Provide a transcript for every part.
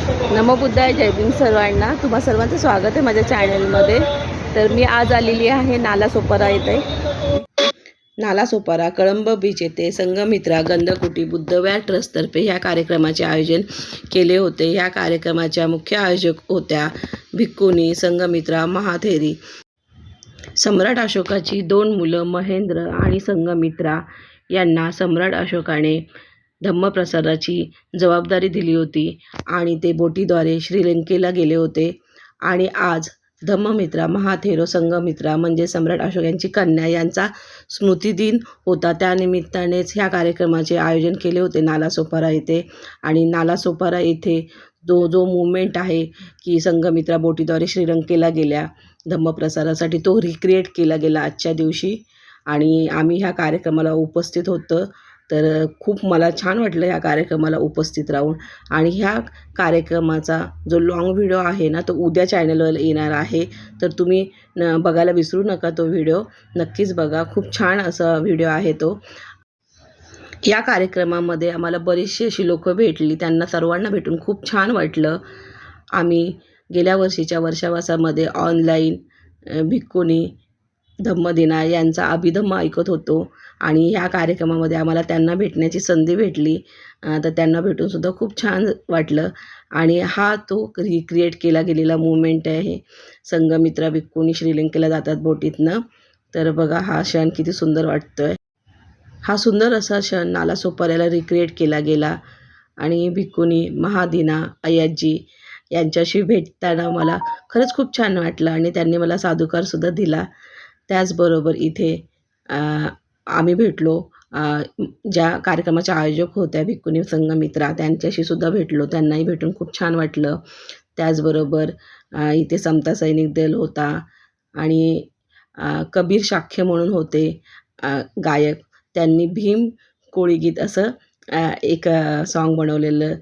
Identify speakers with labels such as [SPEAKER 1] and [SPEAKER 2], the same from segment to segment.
[SPEAKER 1] नमो बुद्धाय, जय भीम सर्वांना. तुम्हा सर्वांचं स्वागत आहे माझ्या चॅनलमध्ये. तर मी आज आलेली आहे नालासोपारा येथे. नालासोपारा कळंब बीच येथे संघमित्रा गंधकुटी बुद्धविहार ट्रस्टतर्फे ह्या कार्यक्रमाचे आयोजन केले होते. ह्या कार्यक्रमाच्या मुख्य आयोजक होत्या भिक्खुनी संघमित्रा महाथेरी. सम्राट अशोकाची 2 मुलं महेंद्र आणि संघमित्रा यांना सम्राट अशोकाने धम्मप्रसाराची जबाबदारी दिली होती आणि ते बोटीद्वारे श्रीलंकेला गेले होते. आणि आज धम्ममित्रा महाथेरो संघमित्रा म्हणजे सम्राट अशोक यांची कन्या यांचा स्मृतिदिन होता. त्यानिमित्तानेच ह्या कार्यक्रमाचे आयोजन केले होते नालासोपारा येथे. आणि नालासोपारा येथे जो मुवमेंट आहे की संघमित्रा बोटीद्वारे श्रीलंकेला गेल्या धम्मप्रसारासाठी, तो रिक्रिएट केला गेला आजच्या दिवशी. आणि आम्ही ह्या कार्यक्रमाला उपस्थित होतो. तर खूप मला छान वाटलं ह्या कार्यक्रमाला उपस्थित राहून. आणि ह्या कार्यक्रमाचा जो लॉंग व्हिडिओ आहे ना, तो उद्या चॅनलवर येणार आहे. तर तुम्ही बघायला विसरू नका, तो व्हिडिओ नक्कीच बघा. खूप छान असा व्हिडिओ आहे तो. या कार्यक्रमामध्ये आम्हाला बरीचशी अशी लोकं भेटली. त्यांना सर्वांना भेटून खूप छान वाटलं. आम्ही गेल्या वर्षीच्या वर्षावासामध्ये ऑनलाईन भिक्खुनी धम्मदिना यांचा अभिधम्म ऐकत होतो. आणि ह्या कार्यक्रमामध्ये आम्हाला त्यांना भेटण्याची संधी भेटली. तर त्यांना भेटूनसुद्धा खूप छान वाटलं. आणि हा तो रिक्रिएट केला गेलेला मुवमेंट आहे. संघमित्रा भिक्खुनी श्रीलंकेला जातात बोटीतनं. तर बघा हा क्षण किती सुंदर वाटतो आहे. हा सुंदर असा क्षण नालासोपाऱ्याला रिक्रिएट केला गेला. आणि भिक्खुनी महादिना अय्याजी यांच्याशी भेटताना मला खरंच खूप छान वाटलं. आणि त्यांनी मला साधुकारसुद्धा दिला. त्याचबरोबर इथे आम्ही भेटलो. ज्या कार्यक्रमाच्या आयोजक होत्या भिक्खुनी संघमित्रा, त्यांच्याशी सुद्धा भेटलो. त्यांनाही भेटून खूप छान वाटलं. त्याचबरोबर इथे समता सैनिक दल होता. आणि कबीर शाक्य म्हणून होते गायक. त्यांनी भीम कोळी गीत असं एक सॉन्ग बनवलेलं.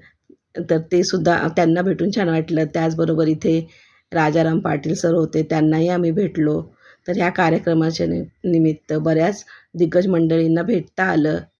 [SPEAKER 1] तर ते सुद्धा त्यांना भेटून छान वाटलं. त्याचबरोबर इथे राजाराम पाटील सर होते, त्यांनाही आम्ही भेटलो. तर ह्या कार्यक्रमाच्या निमित्त बऱ्याच दिग्गज मंडळींना भेटता आलं.